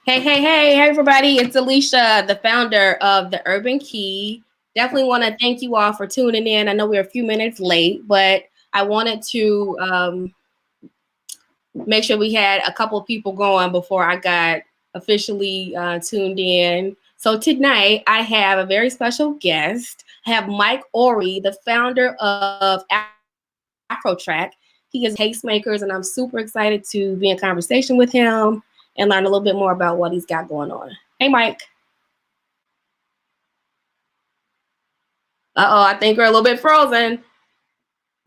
Hey, everybody. It's Alicia, the founder of the Urban Key. Definitely want to thank you all for tuning in. I know we're a few minutes late, but I wanted to make sure we had a couple of people going before I got officially tuned in. So tonight I have a very special guest. I have Mike Orie, the founder of Afrotrak. He is Tastemakers, and I'm super excited to be in conversation with him and learn a little bit more about what he's got going on. Hey, Mike. Uh-oh, I think we're a little bit frozen.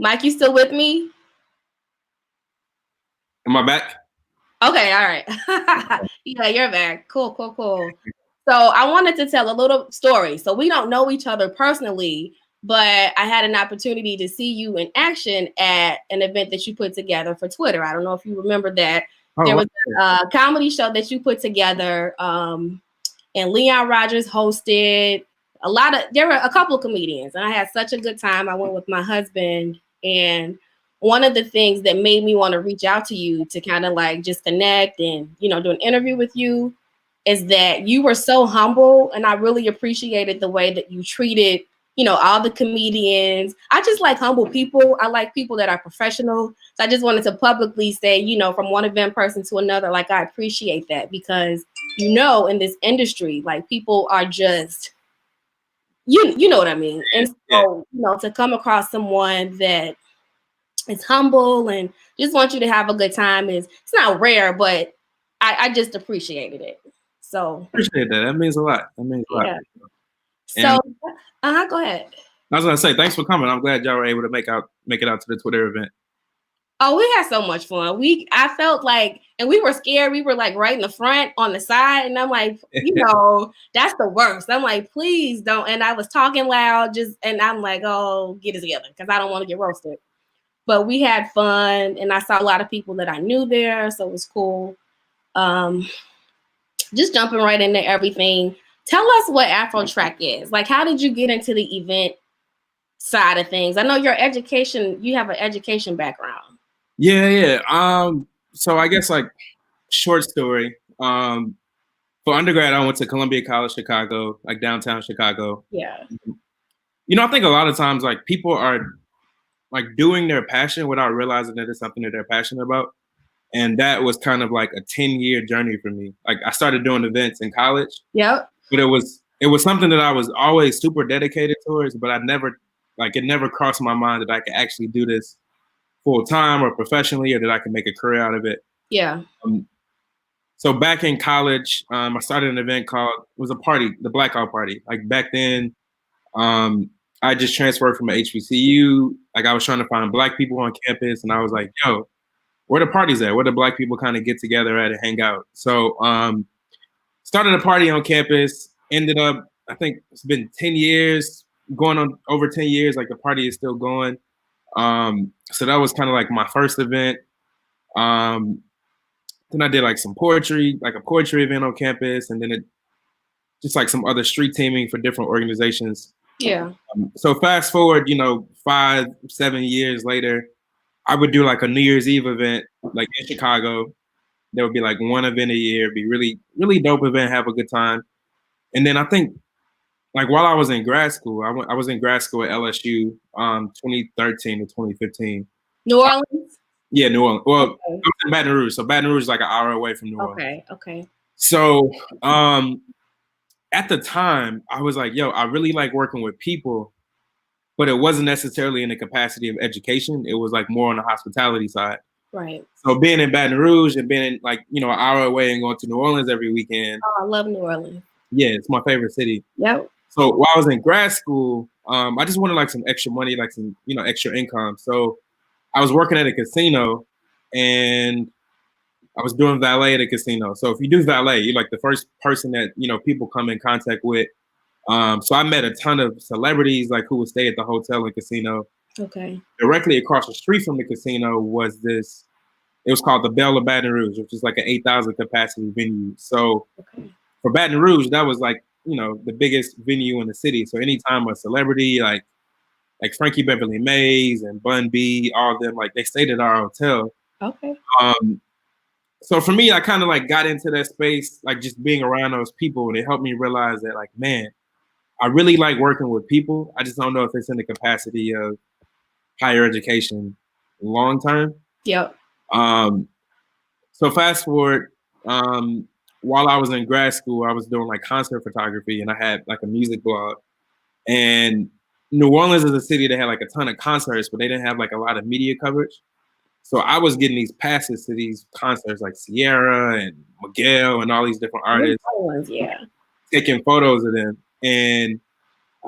Mike, you still with me? Am I back? Okay, all right. Yeah, you're back. Cool. So I wanted to tell a little story. So we don't know each other personally, but I had an opportunity to see you in action at an event that you put together for Twitter. I don't know if you remember that. There was a comedy show that you put together, and Leon Rogers hosted. There were a couple of comedians, and I had such a good time. I went with my husband, and one of the things that made me want to reach out to you to kind of like just connect and do an interview with you is that you were so humble, and I really appreciated the way that you treated all the comedians. I just like humble people. I like people that are professional. So I just wanted to publicly say, from one event person to another, like I appreciate that because in this industry, like people are just you know what I mean. And so, to come across someone that is humble and just want you to have a good time it's not rare, but I just appreciated it. So appreciate that. That means a lot. Yeah. So go ahead. I was gonna say thanks for coming. I'm glad y'all were able to make it out to the Twitter event. Oh, we had so much fun. I felt like, and we were scared. We were like right in the front on the side. And I'm like, that's the worst. I'm like, please don't. And I was talking loud and I'm like, oh, get it together because I don't want to get roasted. But we had fun, and I saw a lot of people that I knew there. So it was cool. Just jumping right into everything. Tell us what Afrotrak is. Like, how did you get into the event side of things? I know you have an education background. Yeah. So I guess like short story. For undergrad, I went to Columbia College Chicago, like downtown Chicago. Yeah. I think a lot of times like people are like doing their passion without realizing that it's something that they're passionate about. And that was kind of like a 10-year journey for me. Like I started doing events in college. Yep. But it was something that I was always super dedicated towards, but it never crossed my mind that I could actually do this full time or professionally, or that I could make a career out of it. Yeah. So back in college, I started an event the Blackout Party. Like back then, I just transferred from a HBCU. Like I was trying to find Black people on campus, and I was like, yo, where the parties at? Where the Black people kind of get together at and hang out. So started a party on campus, ended up, I think it's been 10 years, going on over 10 years, like the party is still going. So that was kind of like my first event. Then I did like some poetry, like a poetry event on campus, and then just like some other street teaming for different organizations. Yeah. So fast forward, 5-7 years later, I would do like a New Year's Eve event, like in Chicago. There would be like one event a year, be really, really dope event, have a good time. And then I think like while I was in grad school, I was in grad school at LSU, 2013 to 2015. New Orleans? Yeah, New Orleans. Well, okay. I was in Baton Rouge. So Baton Rouge is like an hour away from New Orleans. Okay. So at the time, I was like, yo, I really like working with people, but it wasn't necessarily in the capacity of education. It was like more on the hospitality side. Right. So being in Baton Rouge and being like, an hour away and going to New Orleans every weekend. Oh, I love New Orleans. Yeah, it's my favorite city. Yep. So while I was in grad school, I just wanted like some extra money, like some, extra income. So I was working at a casino and I was doing valet at a casino. So if you do valet, you're like the first person that, people come in contact with. So I met a ton of celebrities like who would stay at the hotel and casino. Okay. Directly across the street from the casino was it was called the Belle of Baton Rouge, which is like an 8,000 capacity venue. So for Baton Rouge, that was like, the biggest venue in the city. So anytime a celebrity like Frankie Beverly Mays and Bun B, all of them, like they stayed at our hotel. Okay. So for me, I kind of like got into that space, like just being around those people, and it helped me realize that, like, man, I really like working with people. I just don't know if it's in the capacity of higher education long term. Yep. Um, so fast forward, um, while I was in grad school, I was doing like concert photography, and I had like a music blog. And New Orleans is a city that had like a ton of concerts, but they didn't have like a lot of media coverage. So I was getting these passes to these concerts like Sierra and Miguel and all these different artists, Yeah. taking photos of them. And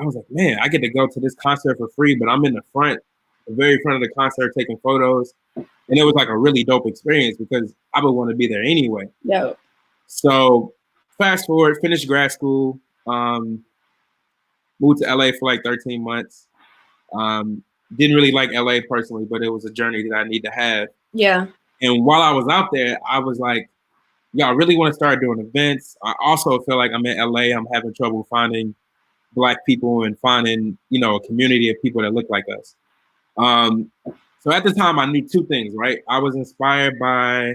I was like, man, I get to go to this concert for free, but I'm in the front, the very front of the concert taking photos. And it was like a really dope experience because I would want to be there anyway. Yep. So fast forward, finished grad school, moved to LA for like 13 months. Didn't really like LA personally, but it was a journey that I need to have. Yeah. And while I was out there, I was like, yeah, I really want to start doing events. I also feel like I'm in LA. I'm having trouble finding Black people and finding, you know, a community of people that look like us. So at the time, I knew two things, right? I was inspired by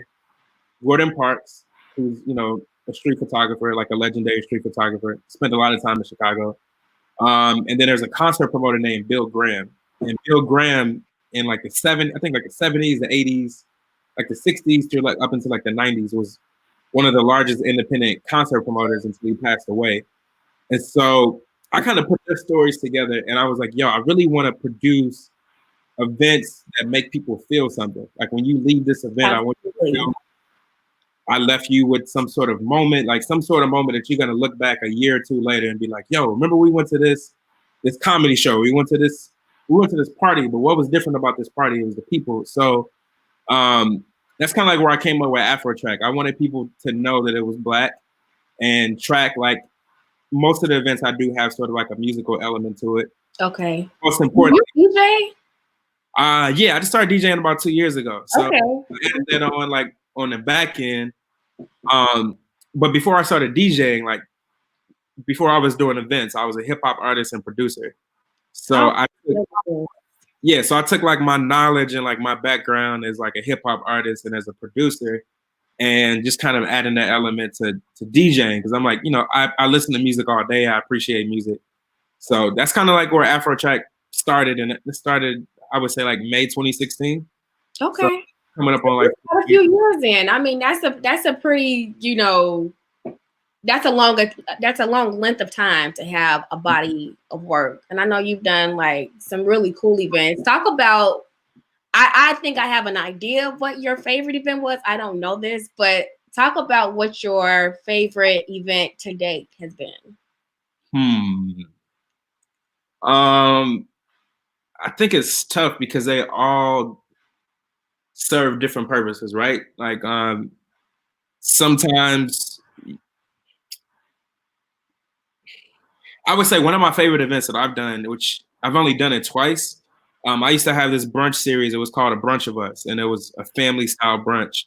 Gordon Parks, who's, you know, a street photographer, like a legendary street photographer. Spent a lot of time in Chicago. And then there's a concert promoter named Bill Graham. And Bill Graham in like I think like the 70s, the 80s, like the 60s to like up until like the 90s was one of the largest independent concert promoters until he passed away. And so I kind of put their stories together and I was like, yo, I really want to produce events that make people feel something. Like when you leave this event, I want you to feel I left you with some sort of moment, like some sort of moment that you're gonna look back a year or two later and be like, yo, remember we went to this comedy show, we went to this party, but what was different about this party? It was the people. So that's kind of like where I came up with Afrotrak. I wanted people to know that it was Black and track, like most of the events I do have sort of like a musical element to it. Okay. Most important. You DJ? Yeah, I just started DJing about 2 years ago. So okay. I added that on like on the back end. But before I started DJing, like before I was doing events, I was a hip hop artist and producer. So so I took like my knowledge and like my background as like a hip hop artist and as a producer, and just kind of adding that element to DJing because I'm like, you know, I listen to music all day. I appreciate music, so that's kind of like where Afrotrak started, and it started, I would say, like May 2016. Okay. So coming up on like a few years in. I mean, that's a pretty, you know, that's a long length of time to have a body of work. And I know you've done like some really cool events. Talk about, I think I have an idea of what your favorite event was. I don't know this, but talk about what your favorite event to date has been. I think it's tough because they all serve different purposes, right? Like sometimes I would say one of my favorite events that I've done, which I've only done it twice. I used to have this brunch series. It was called A Brunch of Us, and it was a family style brunch.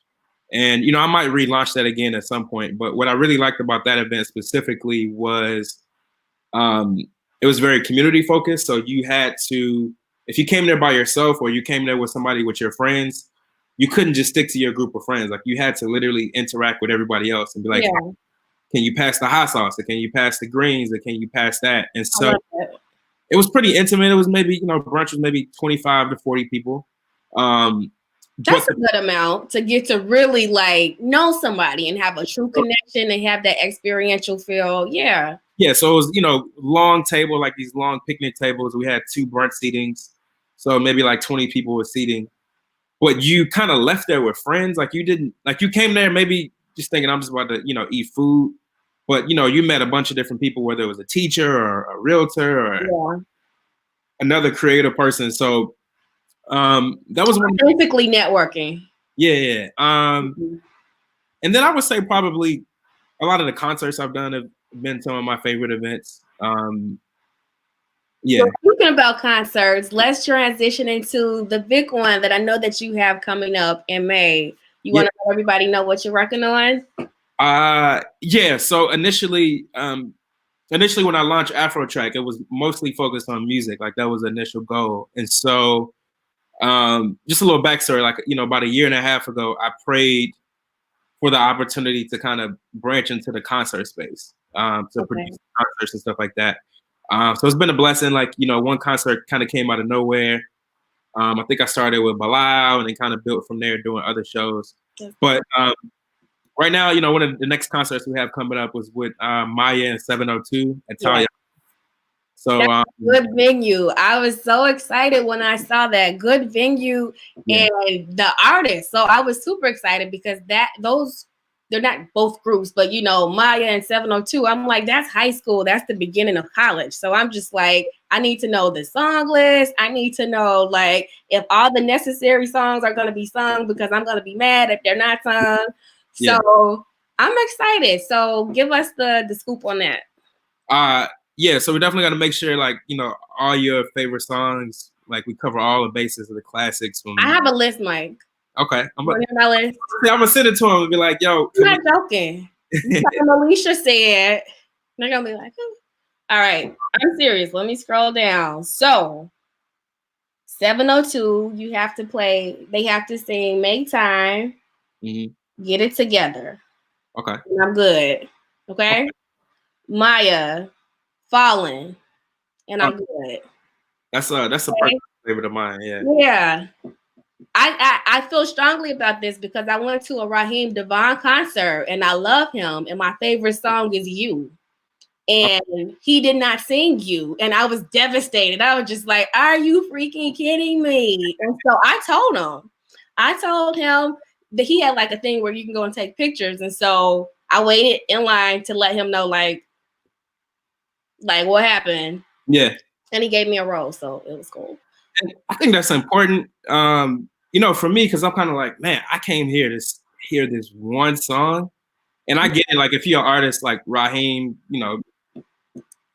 And you know, I might relaunch that again at some point. But what I really liked about that event specifically was it was very community focused. So you had to, if you came there by yourself or you came there with somebody with your friends, you couldn't just stick to your group of friends. Like you had to literally interact with everybody else and be like, can you pass the hot sauce? Or can you pass the greens? Or can you pass that? And so it was pretty intimate. It was maybe, you know, brunch was maybe 25 to 40 people. That's a good amount to get to really like know somebody and have a true connection and have that experiential feel. Yeah. Yeah. So it was, you know, long table, like these long picnic tables. We had 2 brunch seatings. So maybe like 20 people were seating. But you kind of left there with friends. Like you didn't, like you came there maybe just thinking I'm just about to, you know, eat food. But, you know, you met a bunch of different people, whether it was a teacher or a realtor or another creative person. So that was basically networking. Yeah. And then I would say probably a lot of the concerts I've done have been some of my favorite events. Yeah. So speaking about concerts, let's transition into the big one that I know that you have coming up in May. You want to let everybody know what you're working on? Yeah. So initially when I launched Afrotrak, it was mostly focused on music. Like that was the initial goal. And so just a little backstory, like, you know, about a year and a half ago, I prayed for the opportunity to kind of branch into the concert space, to produce concerts and stuff like that. So it's been a blessing. Like, you know, one concert kind of came out of nowhere. I think I started with Bilal and then kind of built from there doing other shows. But right now, you know, one of the next concerts we have coming up was with Maya and 702 at Talia. So good venue. I was so excited when I saw that. Good venue and the artist. So I was super excited because they're not both groups, but you know, Maya and 702, I'm like, that's high school. That's the beginning of college. So I'm just like, I need to know the song list. I need to know like if all the necessary songs are going to be sung because I'm going to be mad if they're not sung. So I'm excited. So give us the scoop on that. Yeah, so we're definitely gonna make sure, like, you know, all your favorite songs, like we cover all the bases of the classics. I have a list, Mike. Okay, I'm list. gonna send it to him and be like, "Yo, I'm not joking." Alicia said, they're gonna be like, oh. All right, I'm serious. Let me scroll down. So 702, you have to play. They have to sing "Make Time." Get It Together. Okay, and I'm good. Okay, Maya. Fallen, and I'm good. That's a perfect favorite of mine. Yeah. I feel strongly about this because I went to a Raheem Devon concert and I love him, and my favorite song is You. And he did not sing You, and I was devastated. I was just like, "Are you freaking kidding me?" And so I told him that he had like a thing where you can go and take pictures, and so I waited in line to let him know like what happened. Yeah. And he gave me a rose, so it was cool. And I think that's important. You know, for me, because I'm kind of like, man, I came here to hear this one song. And I get it, like, if you're an artist like Raheem, you know,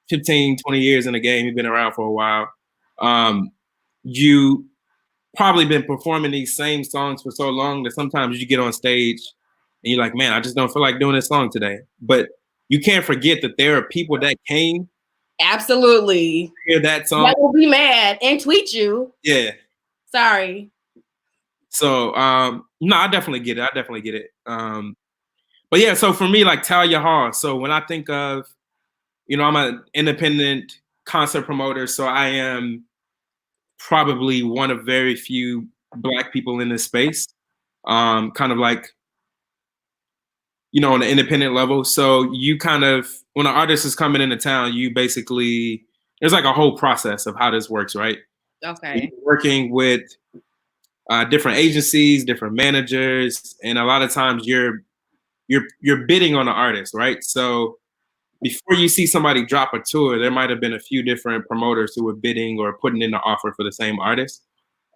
15, 20 years in the game, you've been around for a while. You probably been performing these same songs for so long that sometimes you get on stage and you're like, man, I just don't feel like doing this song today. But you can't forget that there are people that came. Absolutely. Hear that song. That will be mad and tweet you. Yeah. Sorry. So, no, I definitely get it. But yeah, so for me, like Talia Hall. So when I think of, you know, I'm an independent concert promoter, so I am probably one of very few Black people in this space. Kind of like, you know, on the independent level. So you kind of, when an artist is coming into town, you basically, there's like a whole process of how this works, right? Okay. You're working with different agencies, different managers, and a lot of times you're bidding on the artist, right? So before you see somebody drop a tour, there might have been a few different promoters who were bidding or putting in the offer for the same artist.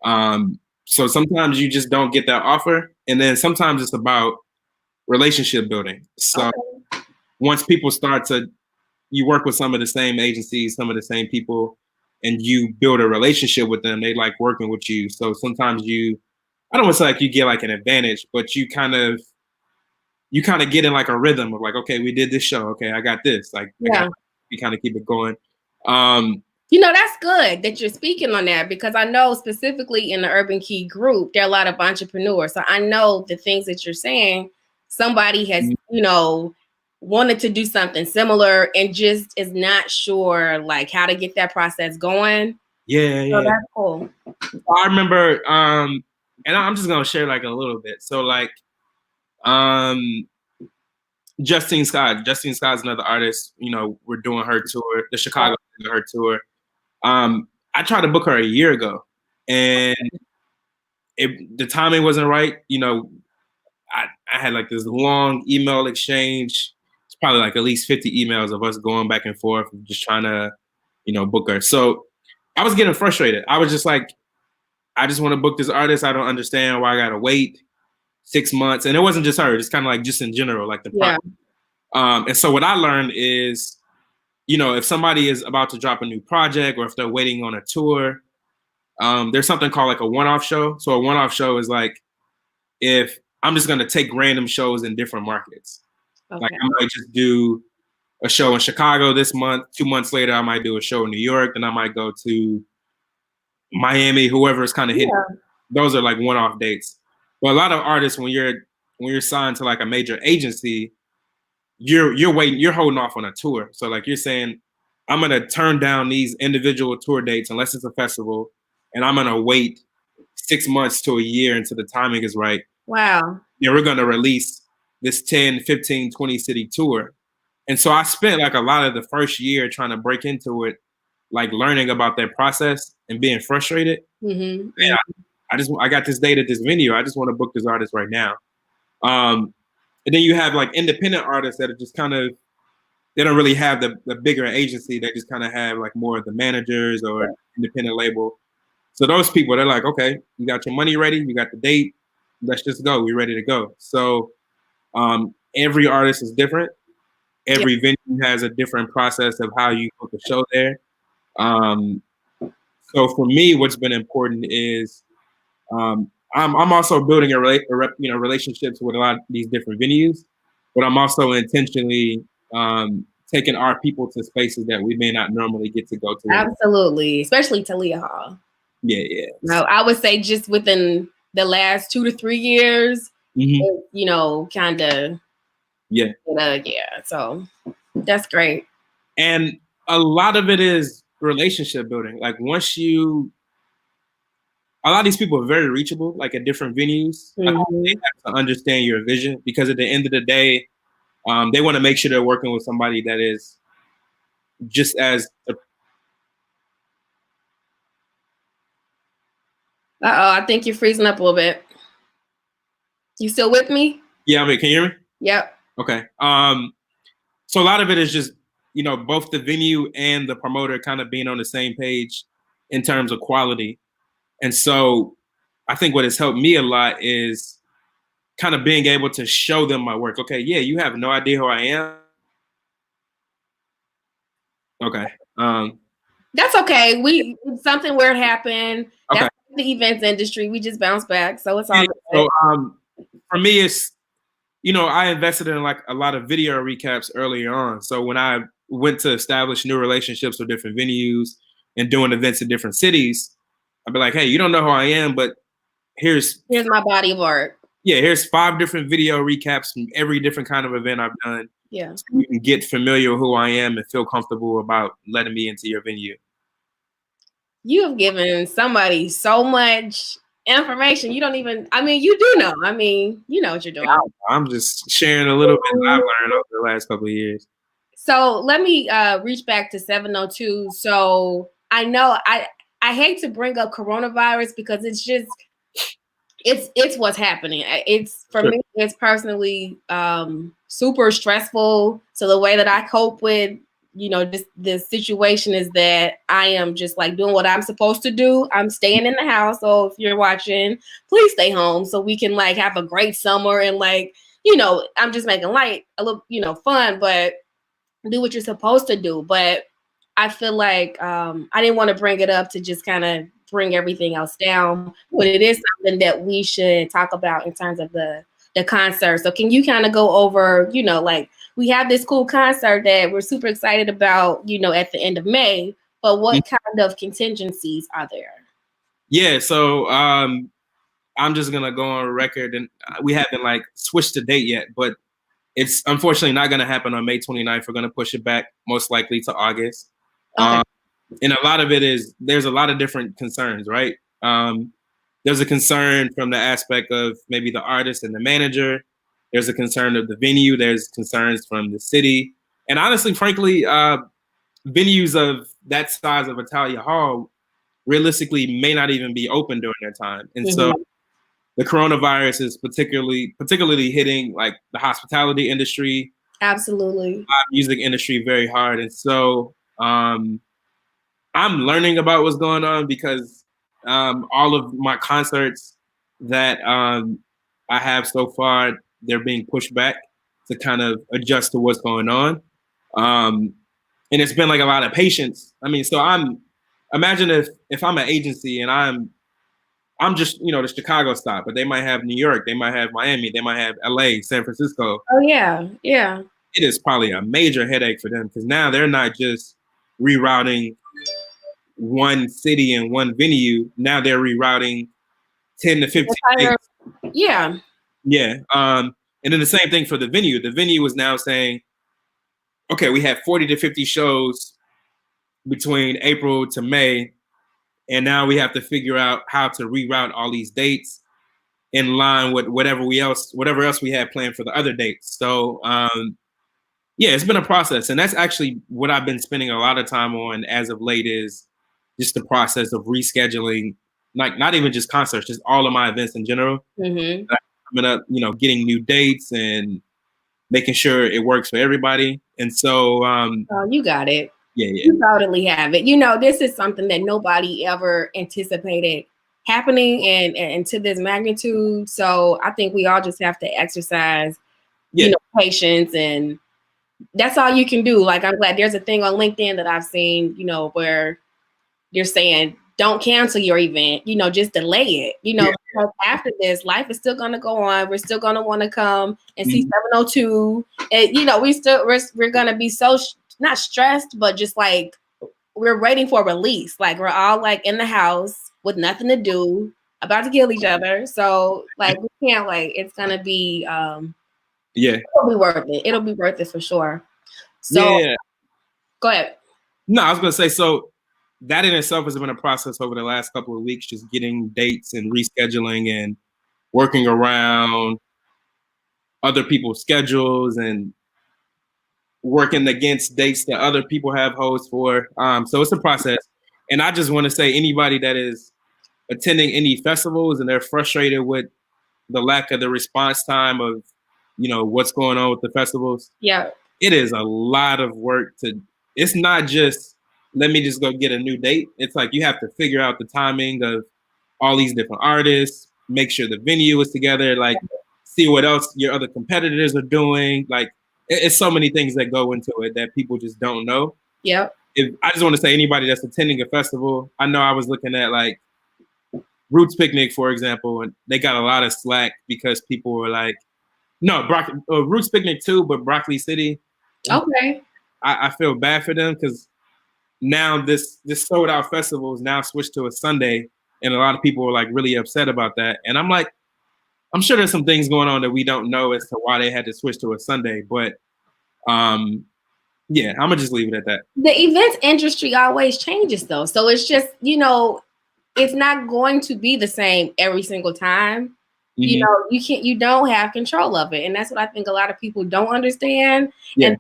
So sometimes you just don't get that offer, and then sometimes it's about relationship building. So once people start to, you work with some of the same agencies, some of the same people, and you build a relationship with them, they like working with you. So sometimes I don't want to say like you get like an advantage, but you kind of get in like a rhythm of like, okay, we did this show. Okay, I got this. Like, you kind of keep it going. You know, that's good that you're speaking on that because I know specifically in the Urban Key group, there are a lot of entrepreneurs. So I know the things that you're saying, somebody has, you know, wanted to do something similar and just is not sure like how to get that process going. Yeah. So that's cool. I remember, and I'm just gonna share like a little bit. So like, Justine Scott is another artist. You know, we're doing her tour, the Chicago her tour. I tried to book her a year ago, and the timing wasn't right. You know, I had like this long email exchange. It's probably like at least 50 emails of us going back and forth, just trying to, you know, book her. So I was getting frustrated. I was just like, I just want to book this artist. I don't understand why I gotta wait 6 months. And it wasn't just her, it's kind of like just in general, like the product. And so what I learned is, you know, if somebody is about to drop a new project or if they're waiting on a tour, there's something called like a one-off show. So a one-off show is like, if I'm just gonna take random shows in different markets. Like I might just do a show in Chicago this month. 2 months later, I might do a show in New York. Then I might go to Miami, whoever is kind of hitting. Those are like one-off dates. But a lot of artists, when you're when you're signed to like a major agency, you're holding off on a tour. So like you're saying, I'm gonna turn down these individual tour dates unless it's a festival, and I'm gonna wait 6 months to a year until the timing is right. Wow. And we're gonna release this 10, 15, 20 city tour. And so I spent like a lot of the first year trying to break into it, like learning about that process and being frustrated. Mm-hmm. Yeah, I got this date at this venue. I just want to book this artist right now. And then you have like independent artists that are just kind of, they don't really have the bigger agency. They just kind of have like more of the managers or independent label. So those people, they're like, okay, you got your money ready, you got the date, let's just go. We're ready to go. So every artist is different. Every venue has a different process of how you book a show there. So for me, what's been important is I'm also building relationships with a lot of these different venues, but I'm also intentionally taking our people to spaces that we may not normally get to go to. Absolutely, especially Talia Hall. Yeah. No, I would say just within the last 2 to 3 years, kind of. Yeah. So that's great. And a lot of it is relationship building. Like a lot of these people are very reachable, like at different venues. They have to understand your vision because at the end of the day, they want to make sure they're working with somebody that is just as. I think you're freezing up a little bit. You still with me? Yeah, I mean, can you hear me? Yep. Okay. So a lot of it is just, both the venue and the promoter kind of being on the same page in terms of quality. And so I think what has helped me a lot is kind of being able to show them my work. Okay, yeah, you have no idea who I am. Okay. That's okay. Something weird happened. Okay. That's the events industry. We just bounce back. So it's all good. So for me, it's, I invested in like a lot of video recaps earlier on. So when I went to establish new relationships with different venues and doing events in different cities, I'd be like, hey, you don't know who I am, but here's my body of work. Yeah, here's 5 different video recaps from every different kind of event I've done. Yeah. So you can get familiar with who I am and feel comfortable about letting me into your venue. You have given somebody so much information. You don't even, you do know. You know what you're doing. I'm just sharing a little bit that I've learned over the last couple of years. So let me reach back to 702. So I know I hate to bring up coronavirus because it's just, it's what's happening. It's for me, it's personally super stressful. So the way that I cope with, this situation is that I am just like doing what I'm supposed to do. I'm staying in the house. So if you're watching, please stay home so we can like have a great summer and like, I'm just making light a little, fun, but do what you're supposed to do. But I feel like I didn't want to bring it up to just kind of bring everything else down, but it is something that we should talk about in terms of the concert. So can you kind of go over, like we have this cool concert that we're super excited about, at the end of May, but what kind of contingencies are there? Yeah, so I'm just gonna go on record, and we haven't like switched the date yet, but it's unfortunately not gonna happen on May 29th. We're gonna push it back most likely to August. Okay. And a lot of it is there's a lot of different concerns, right? There's a concern from the aspect of maybe the artist and the manager. There's a concern of the venue. There's concerns from the city. And honestly, frankly, venues of that size of Italia Hall realistically may not even be open during that time. And so the coronavirus is particularly hitting like the hospitality industry. Absolutely. Music industry very hard. And so I'm learning about what's going on because all of my concerts that I have so far, they're being pushed back to kind of adjust to what's going on. And it's been like a lot of patience. So imagine if I'm an agency and I'm just, the Chicago stop, but they might have New York, they might have Miami, they might have LA, San Francisco. Oh yeah. Yeah. It is probably a major headache for them because now they're not just rerouting one city and one venue. Now they're rerouting 10 to 15 Yeah. Yeah. And then the same thing for the venue. The venue is now saying, okay, we have 40 to 50 shows between April to May, and now we have to figure out how to reroute all these dates in line with whatever else we had planned for the other dates. So yeah, it's been a process, and that's actually what I've been spending a lot of time on as of late is just the process of rescheduling, like not even just concerts, just all of my events in general. Mm-hmm. Coming up, getting new dates and making sure it works for everybody. And so, Oh, you got it. yeah. You totally have it. This is something that nobody ever anticipated happening and to this magnitude. So I think we all just have to exercise, patience, and that's all you can do. Like, I'm glad there's a thing on LinkedIn that I've seen, where you're saying don't cancel your event, just delay it, because after this, life is still going to go on. We're still going to want to come and see 702. And, we're going to be so not stressed, but just like we're waiting for release. Like, we're all like in the house with nothing to do, about to kill each other. So like, we can't wait. It's going to be, it'll be worth it. It'll be worth it for sure. So go ahead. No, I was going to say, so that in itself has been a process over the last couple of weeks, just getting dates and rescheduling and working around other people's schedules and working against dates that other people have hosts for. So it's a process. And I just want to say anybody that is attending any festivals and they're frustrated with the lack of the response time of, what's going on with the festivals. Yeah. It is a lot of work it's not just, let me just go get a new date. It's like you have to figure out the timing of all these different artists, make sure the venue is together, like see what else your other competitors are doing. Like it's so many things that go into it that people just don't know. Yeah. I just want to say anybody that's attending a festival, I know I was looking at like Roots Picnic, for example, and they got a lot of slack because people were like, no, Roots Picnic too, but Broccoli City. Okay. I feel bad for them because now this sold out festival is now switched to a Sunday, and a lot of people are like really upset about that. And I'm like, I'm sure there's some things going on that we don't know as to why they had to switch to a Sunday, but yeah, I'm gonna just leave it at that. The events industry always changes though, so it's just it's not going to be the same every single time. You don't have control of it, and that's what I think a lot of people don't understand. And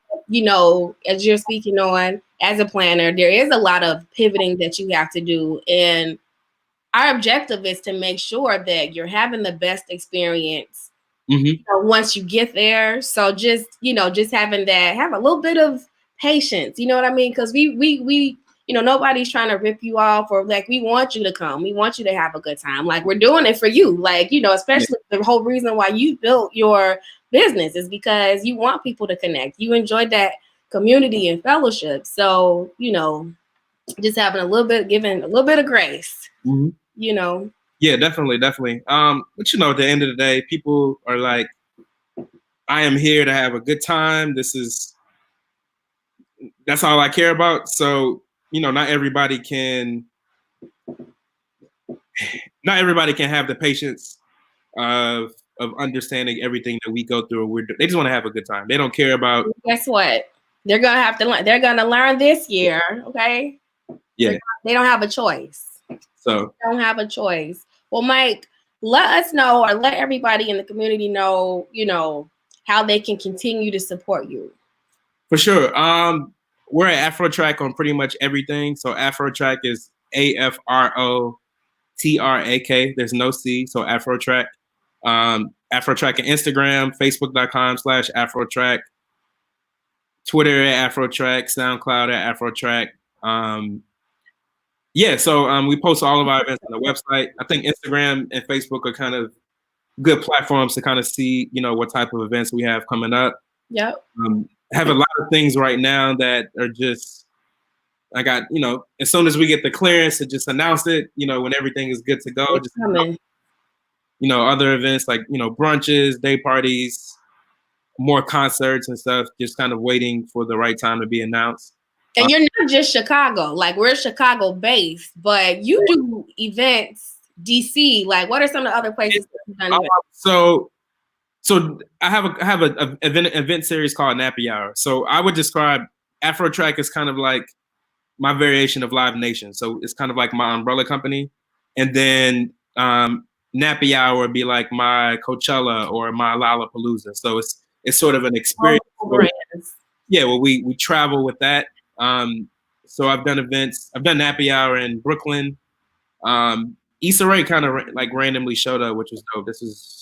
as you're speaking on as a planner, there is a lot of pivoting that you have to do, and our objective is to make sure that you're having the best experience once you get there. So just having have a little bit of patience, you know what I mean? Because we nobody's trying to rip you off, or like, we want you to come, we want you to have a good time. Like, we're doing it for you, like, especially the whole reason why you built your business is because you want people to connect. You enjoy that community and fellowship. So just having giving a little bit of grace. Yeah, definitely. But at the end of the day, people are like, I am here to have a good time. That's all I care about. So, not everybody can have the patience of understanding everything that we go through. They just want to have a good time. They don't care about. Guess what? They're gonna have to learn. They're gonna learn this year. Okay. Yeah. They don't have a choice. So they don't have a choice. Well, Mike, let us know, or let everybody in the community know, how they can continue to support you. For sure. We're at Afrotrak on pretty much everything. So Afrotrak is AFROTRAK. There's no C. So Afrotrak. Afrotrak on Instagram, Facebook.com/Afrotrak. Twitter at Afrotrak, SoundCloud at Afrotrak. So we post all of our events on the website. I think Instagram and Facebook are kind of good platforms to kind of see, what type of events we have coming up. Yep. Have a lot of things right now that are just, I got, as soon as we get the clearance to just announce it, when everything is good to go. It's just coming. Other events like, brunches, day parties, more concerts and stuff, just kind of waiting for the right time to be announced. And you're not just Chicago, like, we're Chicago based, but you do events DC. Like, what are some of the other places that you've done events? So So I have a event series called Nappy Hour. So I would describe Afrotrak as kind of like my variation of Live Nation. So it's kind of like my umbrella company, and then Nappy Hour would be like my Coachella or my Lollapalooza. So it's sort of an experience. Yeah, well, we travel with that. So I've done events. I've done Nappy Hour in Brooklyn. Issa Rae kind of like randomly showed up, which was dope. This is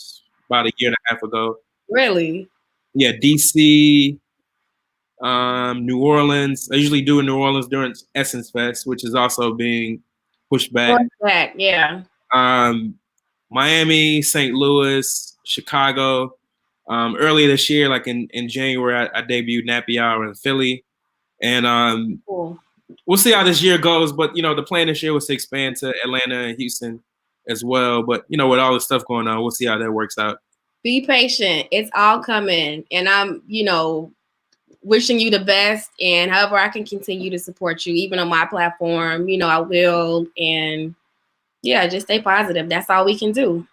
about a year and a half ago. Really? Yeah, DC, New Orleans. I usually do in New Orleans during Essence Fest, which is also being pushed back. Yeah. Miami, St. Louis, Chicago. Earlier this year, like in January, I debuted Nappy Hour in Philly. And cool. We'll see how this year goes. But, the plan this year was to expand to Atlanta and Houston as well. But, with all the stuff going on, we'll see how that works out. Be patient. It's all coming. And I'm, wishing you the best. And however I can continue to support you, even on my platform, I will. And yeah, just stay positive. That's all we can do.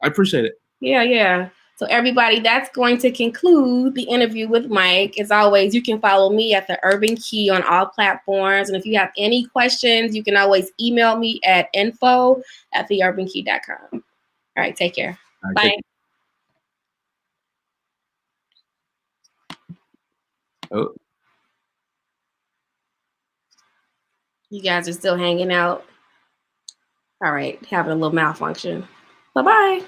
I appreciate it. Yeah. So everybody, that's going to conclude the interview with Mike. As always, you can follow me at The Urban Key on all platforms. And if you have any questions, you can always email me at info@theurbankey.com. All right, take care. All right, bye. Oh. You guys are still hanging out. All right, having a little malfunction. Bye-bye.